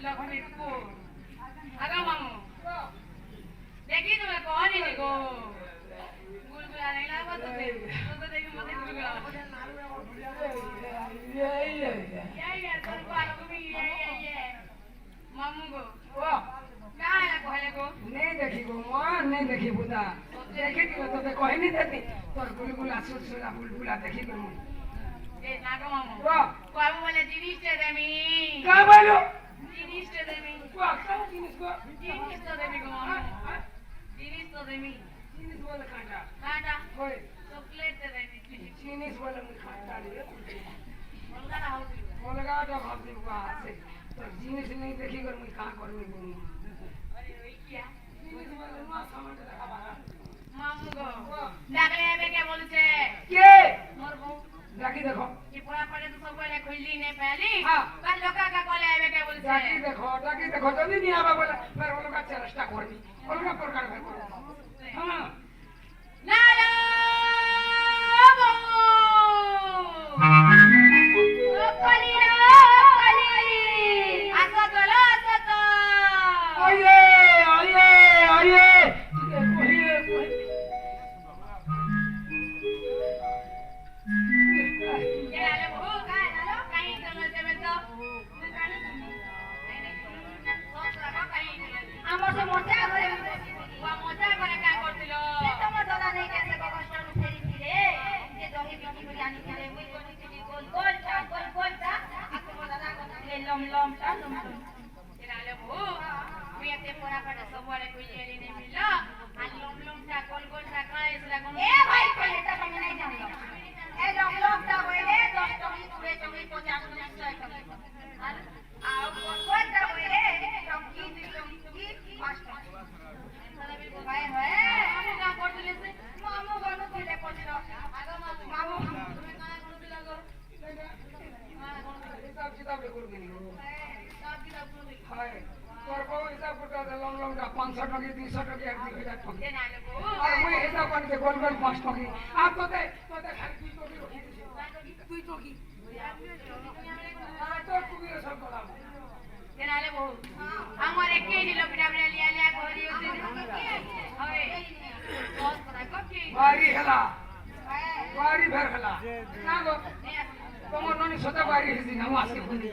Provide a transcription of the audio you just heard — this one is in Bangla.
লক্ষ্মী কো আগা মামু দেখি তুমি কোনি নিগো গুলগুলা নাই লাগা তো দেখি মতে গুলগুলা ये তোর বালো তুমি ये মামু গো ओ কালা কইলে গো नहीं देखी गो मां नहीं देखी बुदा देखी तो ते कहि नहीं देती तोर बुलबुला सुरसुरा बुलबुला देखी गो ए नागो मामू ओ কইবো বলে জিনিসটা দেমি का बोलो জিনিসটা দেমি को का जिनिस को জিনিসটা দেমি গো মামু জিনিসটা দেমি जिनिस बोले काटा কাটা ओए চকলেট দেমি जिनिस बोले मुझे खाता रे বলগা না হউছি बोलगा तो भाभी को से तो जिनिस नहीं देखी कर मुझे का करनी को अरे ওই কিয়া जिनिस बोले ना समझ लगा बाबा মামু গো ডাকলে এবে কে বলছে के মোর বউ जाकी देखो কি পড়া পড়ে তো সবলে খুললি নে পেলি हाँ। কাল লোকা কা কলে এবে কে বলছে जाकी देखो तो नहीं आवा बोला मैं वो लोग का चेष्टा करनी वो लोग प्रकार में करो हां না না বউ কলি আসো চলো আসো তো आइए आइए आइए कोई ये आले बहू काय झालो काही चलो देबे तो আমার তো মজা করে वा मजा करे का करतिलो তোমার দাদা নেই কেসে কষ্ট ফেরি ফিরে যে দহি বিক্রি করে আনি ফিরে ওই কোনি কোনি গোল গোল তা আর তোমার দাদা কোনে লম লম তা লম লম ये आले बहू मी ते परा पडे सबवाले কইলি নে মিলা আর লম লম টা গোল গোল টা কায় এসলা কোন এ ভাই কোনেটা তুমি নাই জানো এ লম লম তা হইলে 10 টমি 20 টমি 50 টমি 100 টমি আর গোল তা হইলে টমি 2 টমি 5 টমি ভাই হয় মামু কা করতিলে সে মামু গনো কইলে কইলো আগো মামু মামু তুমি কানা কোন দিলা গো हिसाब किताब ले करोगे नहीं सब की सब कोन हाय तोर को हिसाब करता है लॉन्ग लॉन्ग का 500 टकी 300 टकी 1000 टकी ये आले बहू और मैं हिसाब करके गोल गोल 5 टकी आप तो खाली 2 टकी रखी 2 टकी तो तू भी सब करा ये आले बहू আমার একে দিল পিটাবলে লিয়া লিয়া করি ওতে হবে बहुत पता कब बारी हला बारी भर हला ना गो तुम नोनी सदा बारी हिसी ना वासी खुदी